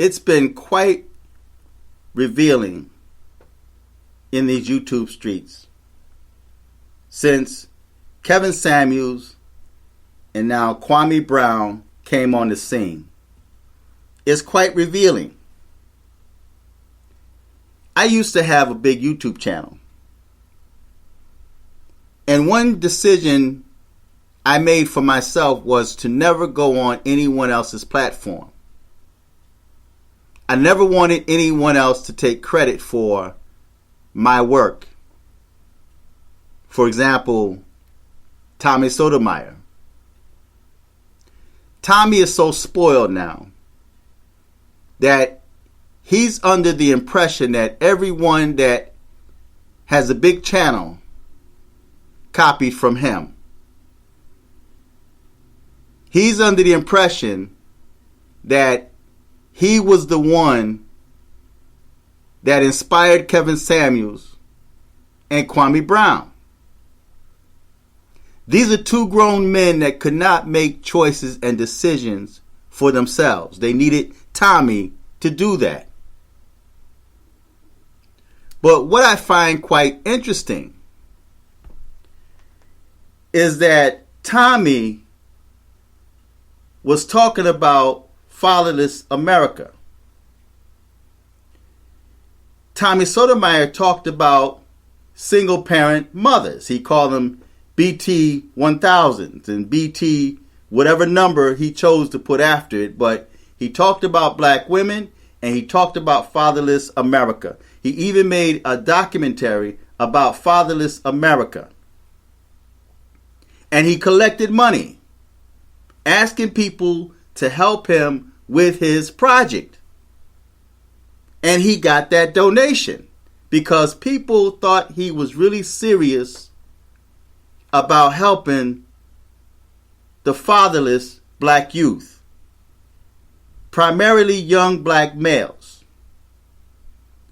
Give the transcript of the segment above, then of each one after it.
It's been quite revealing in these YouTube streets since Kevin Samuels and now Kwame Brown came on the scene. It's quite revealing. I used to have a big YouTube channel. And one decision I made for myself was to never go on anyone else's platform. I never wanted anyone else to take credit for my work. For example, Tommy Sotomayor. Tommy is so spoiled now that he's under the impression that everyone that has a big channel copied from him. He's under the impression that he was the one that inspired Kevin Samuels and Kwame Brown. These are two grown men that could not make choices and decisions for themselves. They needed Tommy to do that. But what I find quite interesting is that Tommy was talking about fatherless America. Tommy Sotomayor talked about single parent mothers. He called them BT 1000s and BT whatever number he chose to put after it. But he talked about black women and he talked about fatherless America. He even made a documentary about fatherless America. And he collected money, asking people to help him with his project. And he got that donation because people thought he was really serious about helping the fatherless black youth, primarily young black males.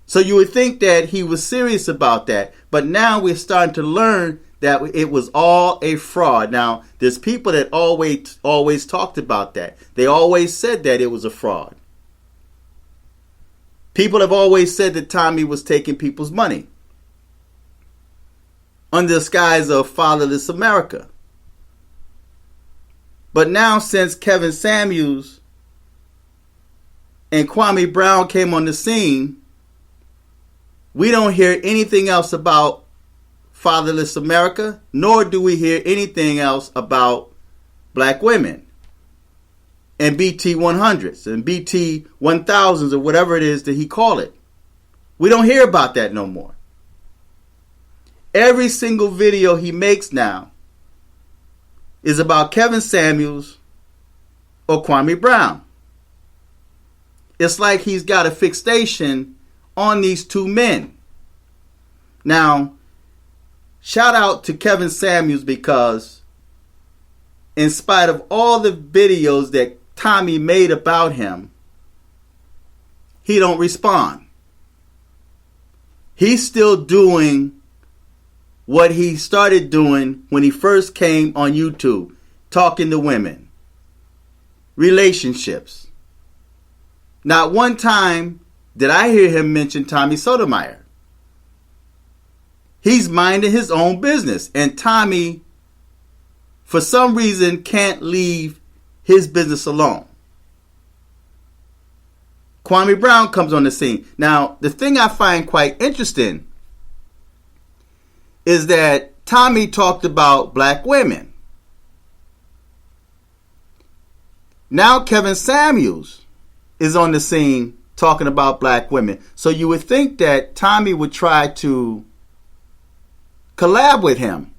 So you would think that he was serious about that, but now we're starting to learn that it was all a fraud. Now, there's people that always talked about that. They always said that it was a fraud. People have always said that Tommy was taking people's money under the skies of fatherless America. But now, since Kevin Samuels and Kwame Brown came on the scene, we don't hear anything else about fatherless America, nor do we hear anything else about black women and BT 100s and BT 1000s or whatever it is that he called it. We don't hear about that no more. Every single video he makes now is about Kevin Samuels or Kwame Brown. It's like he's got a fixation on these two men. Now, shout out to Kevin Samuels because in spite of all the videos that Tommy made about him, he don't respond. He's still doing what he started doing when he first came on YouTube, talking to women, relationships. Not one time did I hear him mention Tommy Sotomayor. He's minding his own business, and Tommy, for some reason, can't leave his business alone. Kwame Brown comes on the scene. Now, the thing I find quite interesting is that Tommy talked about black women. Now Kevin Samuels is on the scene talking about black women. So you would think that Tommy would try to collab with him.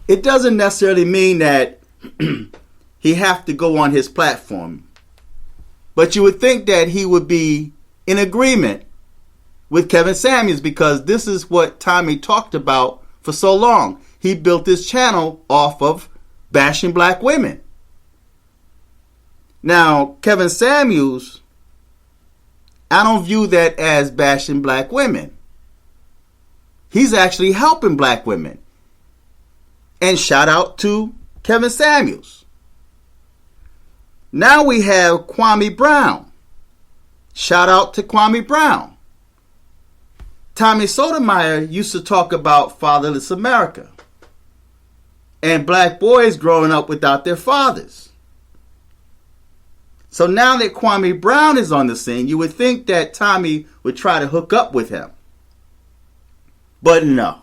It doesn't necessarily mean that he have to go on his platform. But you would think that he would be in agreement with Kevin Samuels because this is what Tommy talked about for so long. He built this channel off of bashing black women. Now, Kevin Samuels, I don't view that as bashing black women. He's actually helping black women. And shout out to Kevin Samuels. Now we have Kwame Brown. Shout out to Kwame Brown. Tommy Sotomayor used to talk about fatherless America and black boys growing up without their fathers. So now that Kwame Brown is on the scene, you would think that Tommy would try to hook up with him. But no.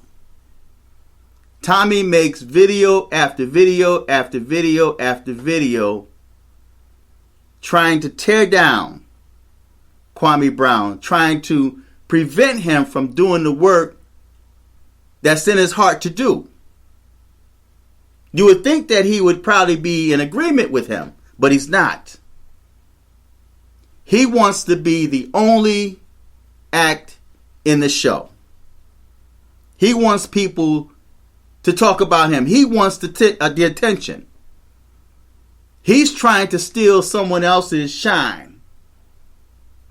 Tommy makes video after video after video after video trying to tear down Kwame Brown, trying to prevent him from doing the work that's in his heart to do. You would think that he would probably be in agreement with him, but he's not. He wants to be the only act in the show. He wants people to talk about him. He wants the attention. He's trying to steal someone else's shine.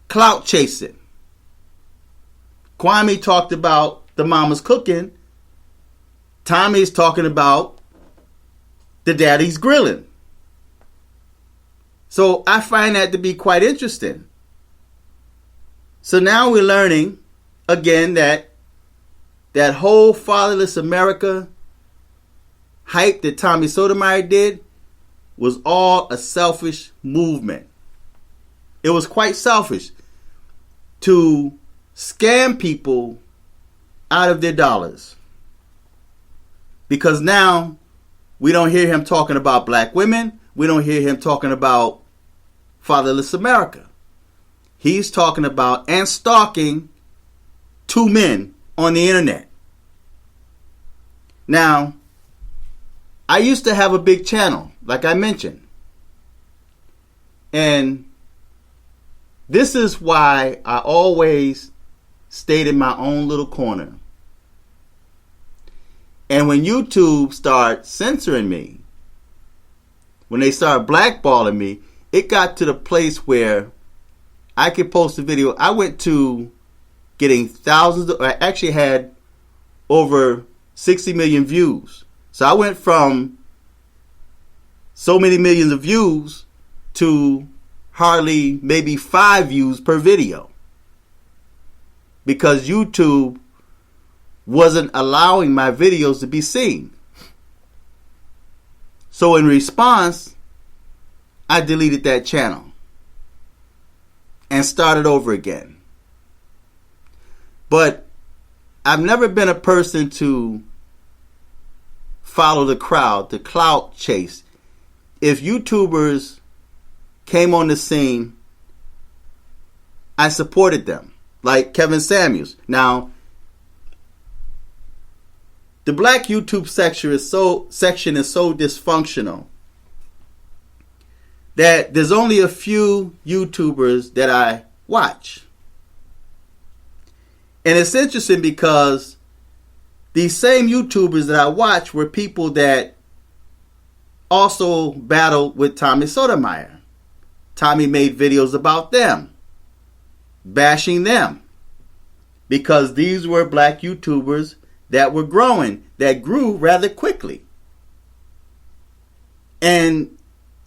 Clout chasing. Kwame talked about the mama's cooking. Tommy's talking about the daddy's grilling. So I find that to be quite interesting. So now we're learning again that whole fatherless America hype that Tommy Sotomayor did was all a selfish movement. It was quite selfish to scam people out of their dollars. Because now we don't hear him talking about black women. We don't hear him talking about fatherless America. He's talking about and stalking two men on the internet. Now, I used to have a big channel, like I mentioned. And this is why I always stayed in my own little corner. And when YouTube started censoring me, when they started blackballing me, it got to the place where I could post a video. I went to getting I actually had over 60 million views. So I went from so many millions of views to hardly maybe 5 views per video. Because YouTube wasn't allowing my videos to be seen. So in response, I deleted that channel and started over again. But I've never been a person to follow the crowd, the clout chase. If YouTubers came on the scene, I supported them, like Kevin Samuels. Now, the black YouTube section is so dysfunctional that there's only a few YouTubers that I watch. And it's interesting because these same YouTubers that I watch were people that also battled with Tommy Sotomayor. Tommy made videos about them, bashing them, because these were black YouTubers that were growing, that grew rather quickly. And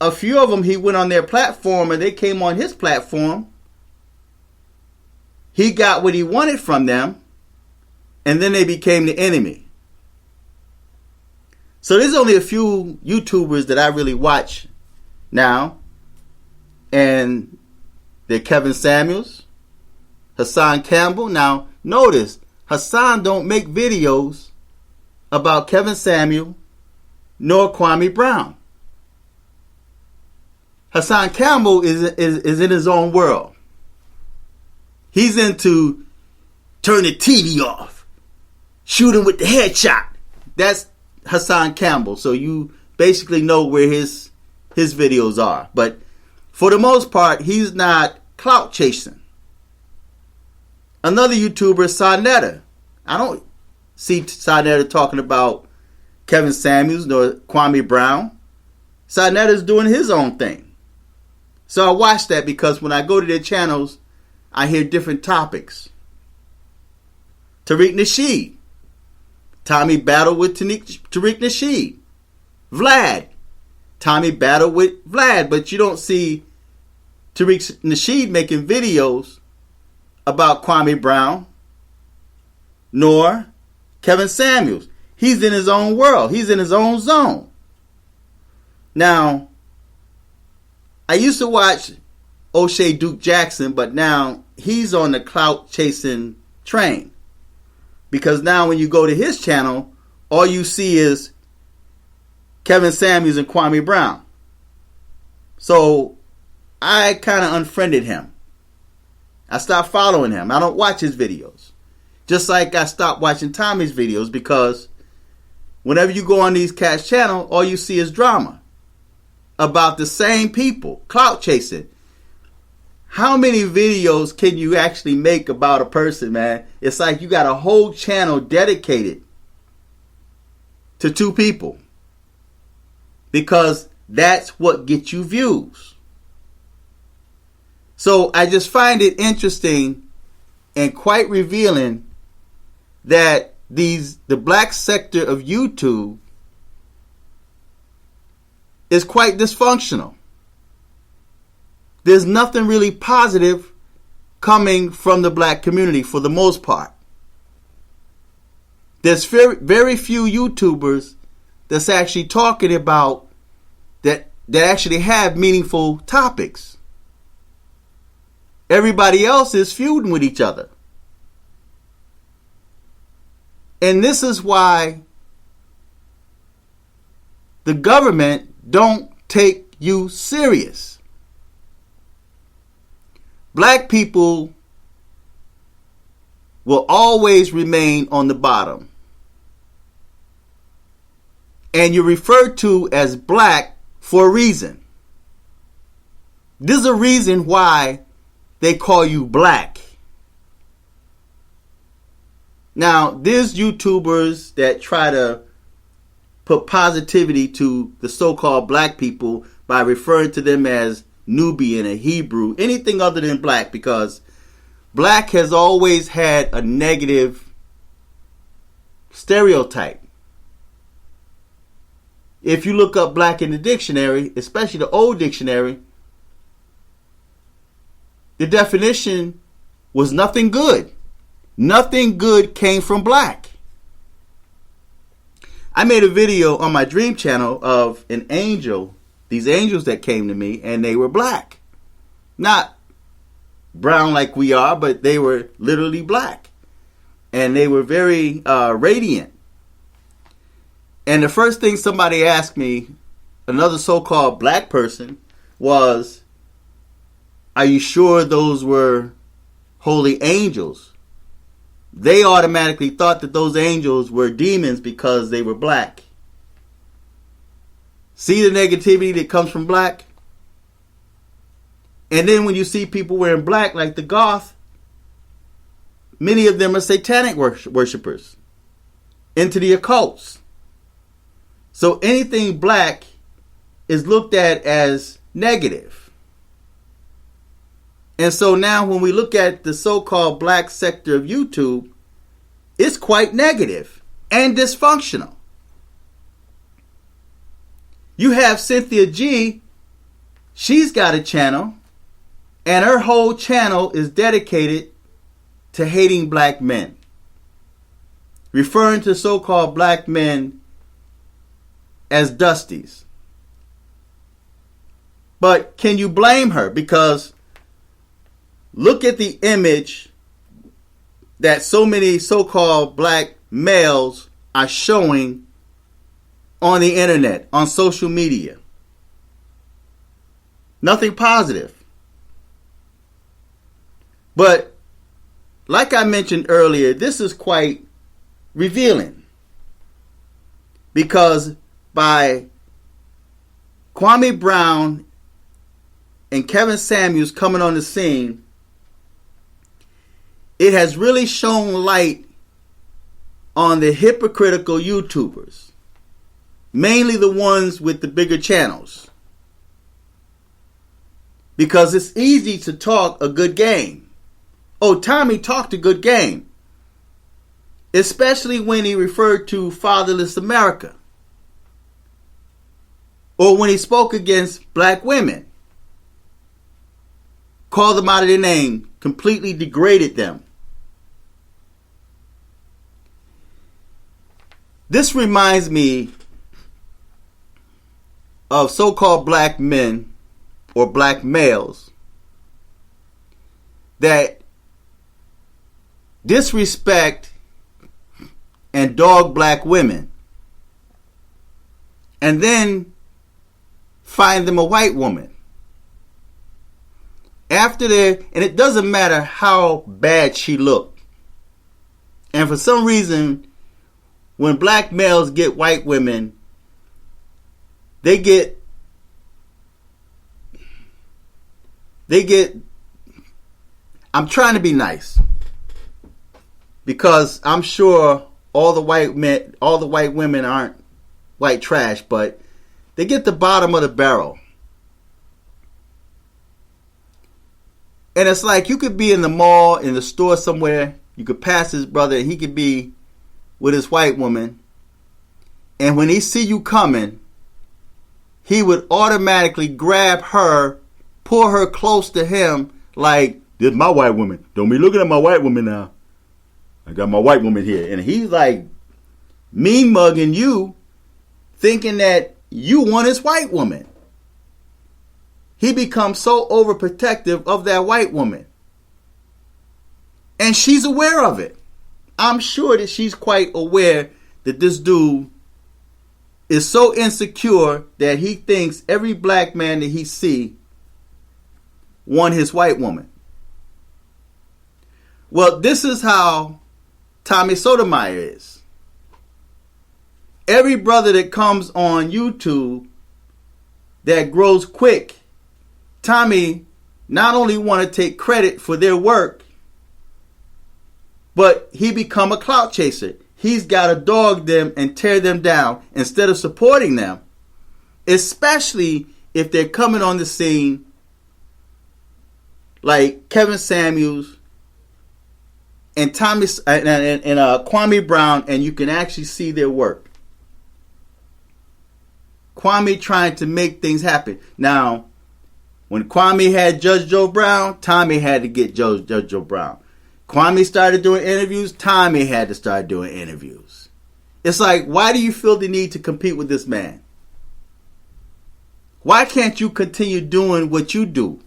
a few of them, he went on their platform and they came on his platform. He got what he wanted from them, and then they became the enemy. So there's only a few YouTubers that I really watch now. And they're Kevin Samuels, Hassan Campbell. Now, notice, Hassan don't make videos about Kevin Samuel nor Kwame Brown. Hassan Campbell is in his own world. He's into turn the TV off, shoot him with the headshot. That's Hassan Campbell. So you basically know where his videos are. But for the most part, he's not clout chasing. Another YouTuber, Sonetta. I don't see Sonetta talking about Kevin Samuels nor Kwame Brown. Sonetta's doing his own thing. So I watch that because when I go to their channels, I hear different topics. Tariq Nasheed. Tommy battled with Tariq Nasheed. Vlad. Tommy battled with Vlad, but you don't see Tariq Nasheed making videos about Kwame Brown, nor Kevin Samuels. He's in his own world. He's in his own zone. Now, I used to watch O'Shea Duke Jackson, but now he's on the clout chasing train. Because now when you go to his channel, all you see is Kevin Samuels and Kwame Brown. So I kind of unfriended him. I stopped following him. I don't watch his videos. Just like I stopped watching Tommy's videos, because whenever you go on these cats' channel, all you see is drama about the same people, clout chasing. How many videos can you actually make about a person, man? It's like you got a whole channel dedicated to two people, because that's what gets you views. So I just find it interesting and quite revealing that the black sector of YouTube is quite dysfunctional. There's nothing really positive coming from the black community for the most part. There's very few YouTubers that's actually talking about that actually have meaningful topics. Everybody else is feuding with each other. And this is why the government don't take you serious. Black people will always remain on the bottom. And you're referred to as black for a reason. There's a reason why they call you black. Now, there's YouTubers that try to put positivity to the so-called black people by referring to them as Nubian, a Hebrew, anything other than black, because black has always had a negative stereotype. If you look up black in the dictionary, especially the old dictionary, the definition was nothing good. Nothing good came from black. I made a video on my Dream channel of an angel, these angels that came to me, and they were black. Not brown like we are, but they were literally black. And they were very radiant. And the first thing somebody asked me, another so-called black person, was, are you sure those were holy angels? They automatically thought that those angels were demons because they were black. See the negativity that comes from black? And then when you see people wearing black like the goth, many of them are satanic worshipers, into the occults. So anything black is looked at as negative. And so now when we look at the so-called black sector of YouTube, it's quite negative and dysfunctional. You have Cynthia G. She's got a channel, and her whole channel is dedicated to hating black men, referring to so-called black men as dusties. But can you blame her? Because look at the image that so many so-called black males are showing on the internet, on social media. Nothing positive. But like I mentioned earlier, this is quite revealing. Because by Kwame Brown and Kevin Samuels coming on the scene, it has really shown light on the hypocritical YouTubers, mainly the ones with the bigger channels. Because it's easy to talk a good game. Oh, Tommy talked a good game. Especially when he referred to fatherless America. Or when he spoke against black women, called them out of their name, completely degraded them. This reminds me of so-called black men or black males that disrespect and dog black women and then find them a white woman. And it doesn't matter how bad she looked. And for some reason, when black males get white women, they get, I'm trying to be nice, because I'm sure all the white women aren't white trash, but they get the bottom of the barrel. And it's like you could be in the mall, in the store somewhere, you could pass his brother, and he could be with his white woman, and when he see you coming, he would automatically grab her, pull her close to him, like, this is my white woman. Don't be looking at my white woman now. I got my white woman here. And he's like mean mugging you, thinking that you want his white woman. He becomes so overprotective of that white woman. And she's aware of it. I'm sure that she's quite aware that this dude is so insecure that he thinks every black man that he see want his white woman. Well, this is how Tommy Sotomayor is. Every brother that comes on YouTube that grows quick, Tommy not only want to take credit for their work, but he become a clout chaser. He's got to dog them and tear them down instead of supporting them, especially if they're coming on the scene like Kevin Samuels and Kwame Brown, and you can actually see their work. Kwame trying to make things happen. Now, when Kwame had Judge Joe Brown, Tommy had to get Judge Joe Brown. Kwame started doing interviews, Tommy had to start doing interviews. It's like, why do you feel the need to compete with this man? Why can't you continue doing what you do?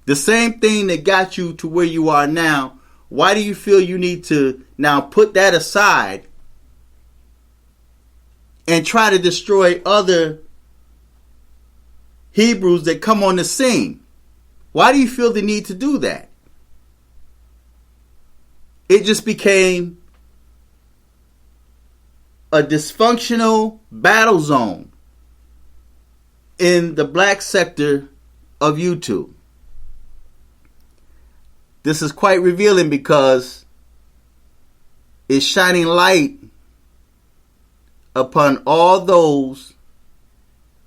The same thing that got you to where you are now, why do you feel you need to now put that aside and try to destroy other Hebrews that come on the scene? Why do you feel the need to do that? It just became a dysfunctional battle zone in the black sector of YouTube. This is quite revealing because it's shining light upon all those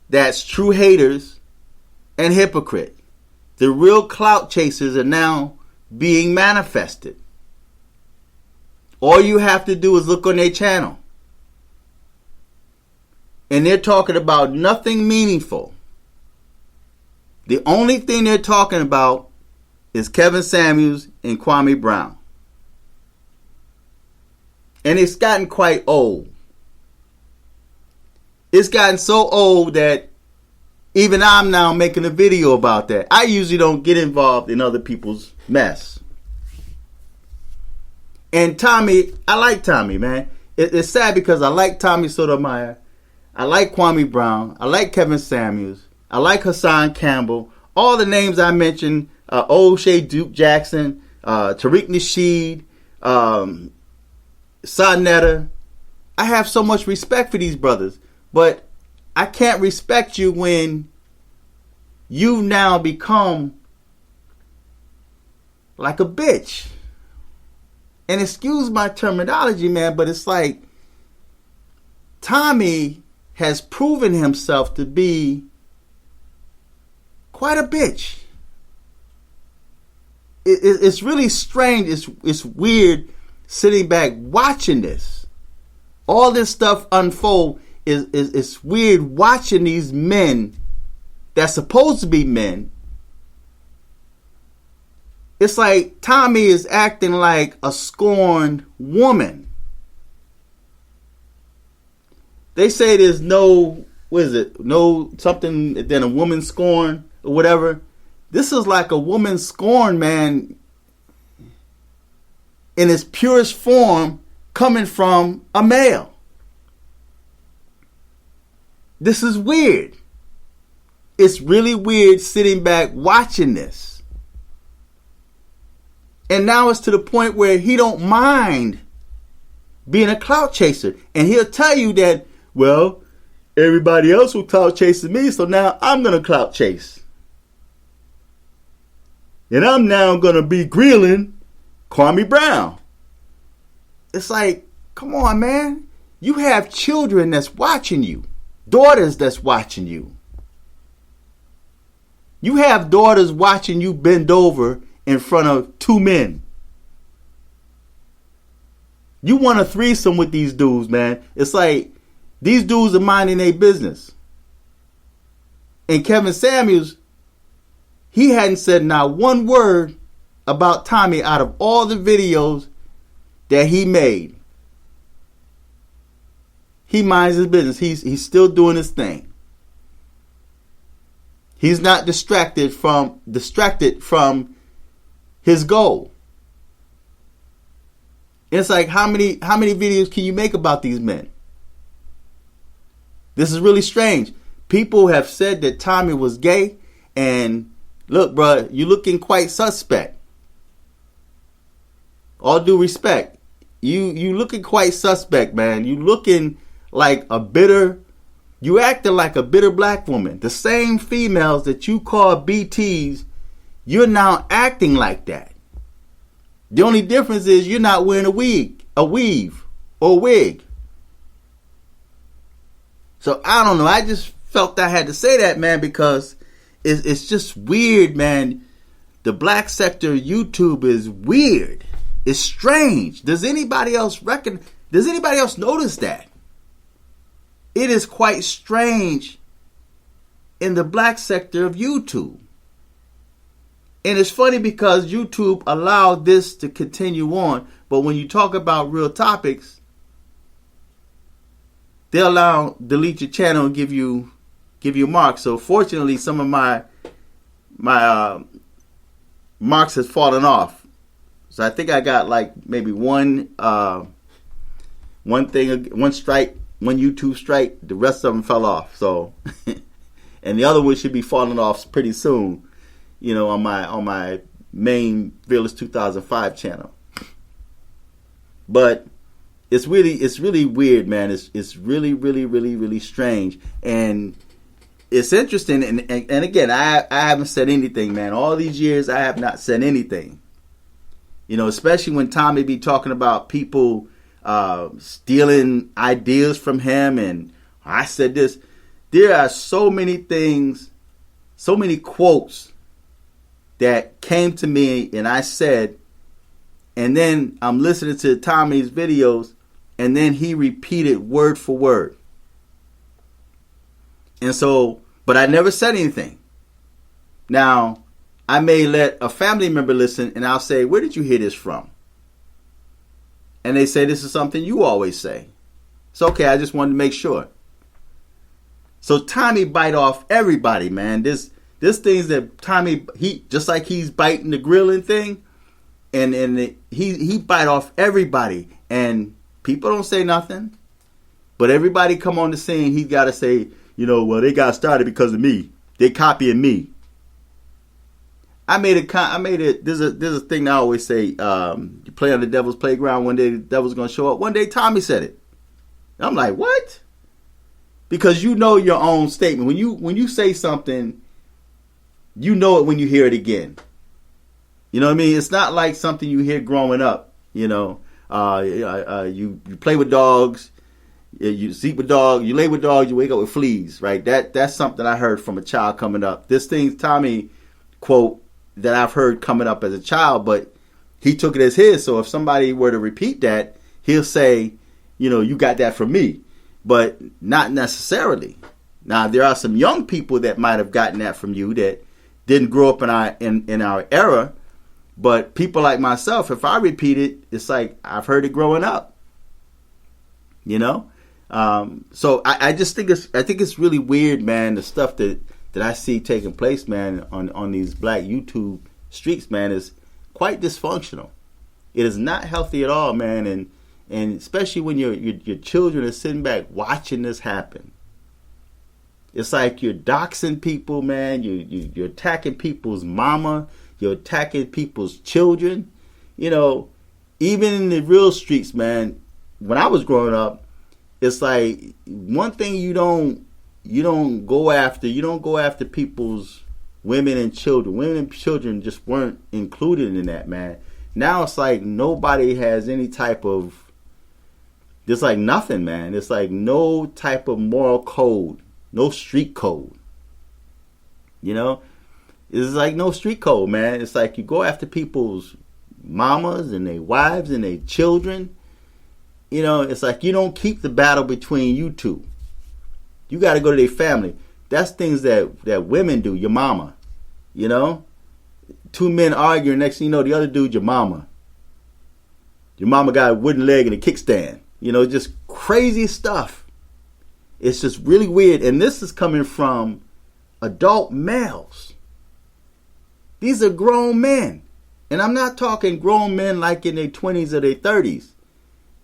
that's true haters and hypocrite. The real clout chasers are now being manifested. All you have to do is look on their channel. And they're talking about nothing meaningful. The only thing they're talking about is Kevin Samuels and Kwame Brown. And it's gotten quite old. It's gotten so old that even I'm now making a video about that. I usually don't get involved in other people's mess. And Tommy, I like Tommy, man. It's sad because I like Tommy Sotomayor. I like Kwame Brown. I like Kevin Samuels. I like Hassan Campbell. All the names I mentioned, O'Shea Duke Jackson, Tariq Nasheed, Sonetta. I have so much respect for these brothers. But I can't respect you when you now become like a bitch. And excuse my terminology, man, but it's like Tommy has proven himself to be quite a bitch. It's really strange. It's weird sitting back watching this. All this stuff unfold. it's weird watching these men that's supposed to be men. It's like Tommy is acting like a scorned woman. They say there's no, no something than a woman scorn or whatever. This is like a woman scorn, man, in its purest form, coming from a male. This is weird. It's really weird sitting back watching this. And now it's to the point where he don't mind being a clout chaser. And he'll tell you that, well, everybody else will clout chase me, so now I'm going to clout chase. And I'm now going to be grilling Kwame Brown. It's like, come on, man. You have children that's watching you. Daughters that's watching you. You have daughters watching you bend over in front of two men. You want a threesome with these dudes, man. It's like these dudes are minding their business. And Kevin Samuels, he hadn't said not one word about Tommy out of all the videos that he made. He minds his business. He's still doing his thing. He's not distracted from his goal. It's like how many videos can you make about these men? This is really strange. People have said that Tommy was gay, and look, bro, you're looking quite suspect. All due respect, you looking quite suspect, man. You looking like you acting like a bitter black woman. The same females that you call BTs, you're now acting like that. The only difference is you're not wearing a weave, or a wig. So I don't know. I just felt I had to say that, man, because it's just weird, man. The black sector of YouTube is weird. It's strange. Does anybody else notice that? It is quite strange in the black sector of YouTube. And it's funny because YouTube allowed this to continue on, but when you talk about real topics, they'll delete your channel and give you marks. So fortunately, some of my marks has fallen off. So I think I got like maybe one strike, one YouTube strike. The rest of them fell off. So, and the other one should be falling off pretty soon. You know, on my main Fearless 2005 channel. But it's really weird, man. It's really strange, and it's interesting. And again, I haven't said anything, man. All these years, I have not said anything. You know, especially when Tommy be talking about people stealing ideas from him, and I said this. There are so many things, so many quotes that came to me, and I said, and then I'm listening to Tommy's videos, and then he repeated word for word. And so, but I never said anything. Now, I may let a family member listen, and I'll say, where did you hear this from? And they say, this is something you always say. It's okay, I just wanted to make sure. So Tommy bite off Everybody, man. This thing's that Tommy, he just like he's biting the grilling thing, and he bite off everybody, and people don't say nothing, but everybody come on the scene. He's got to say, you know, well, they got started because of me. They copying me. There's a thing I always say. You play on the devil's playground. One day the devil's gonna show up. One day Tommy said it. I'm like, what? Because you know your own statement. When you say something, you know it when you hear it again. You know what I mean? It's not like something you hear growing up. You know, you play with dogs, you sleep with dogs, you lay with dogs, you wake up with fleas, right? That's something I heard from a child coming up. This thing, Tommy quote that I've heard coming up as a child, but he took it as his. So if somebody were to repeat that, he'll say, you know, you got that from me. but not necessarily. Now, there are some young people that might have gotten that from you that didn't grow up in our era, but people like myself, if I repeat it, it's like I've heard it growing up. You know, so I just think it's really weird, man. The stuff that I see taking place, man, on these black YouTube streets, man, is quite dysfunctional. It is not healthy at all, man, and especially when your children are sitting back watching this happen. It's like you're doxing people, man. You're attacking people's mama. You're attacking people's children. You know, even in the real streets, man. When I was growing up, it's like one thing you don't go after. You don't go after people's women and children. Women and children just weren't included in that, man. Now it's like nobody has any type of. There's like nothing, man. It's like no type of moral code. No street code. You know? It's like no street code, man. It's like you go after people's mamas and their wives and their children. You know, it's like you don't keep the battle between you two. You got to go to their family. That's things that women do, your mama. You know? Two men arguing, next thing you know, the other dude, your mama. Your mama got a wooden leg and a kickstand. You know, just crazy stuff. It's just really weird. And this is coming from adult males. These are grown men. And I'm not talking grown men like in their 20s or their 30s.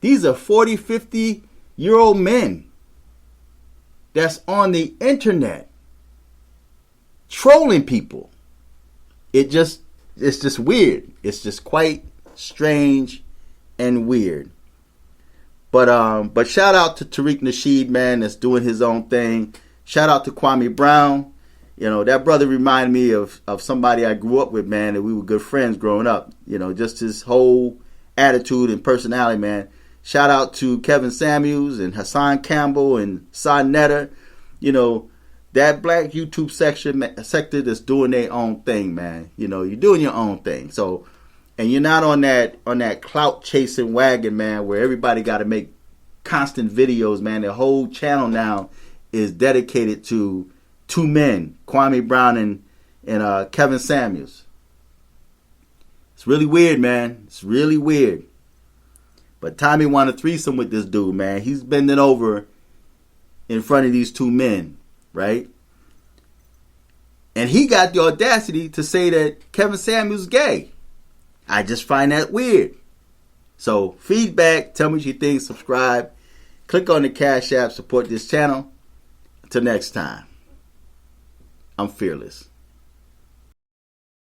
These are 40, 50-year-old men that's on the internet trolling people. It's just weird. It's just quite strange and weird. But shout out to Tariq Nasheed, man, that's doing his own thing. Shout out to Kwame Brown. You know, that brother reminded me of somebody I grew up with, man, and we were good friends growing up. You know, just his whole attitude and personality, man. Shout out to Kevin Samuels and Hassan Campbell and Son Netter. You know, that black YouTube sector that's doing their own thing, man. You know, you're doing your own thing. So, and you're not on that clout chasing wagon, man, where everybody got to make constant videos, man. The whole channel now is dedicated to two men, Kwame Brown and Kevin Samuels. It's really weird, man. It's really weird. But Tommy wanted a threesome with this dude, man. He's bending over in front of these two men, right? And he got the audacity to say that Kevin Samuels is gay. I just find that weird. So, feedback, tell me what you think, subscribe, click on the Cash App, support this channel. Until next time, I'm fearless.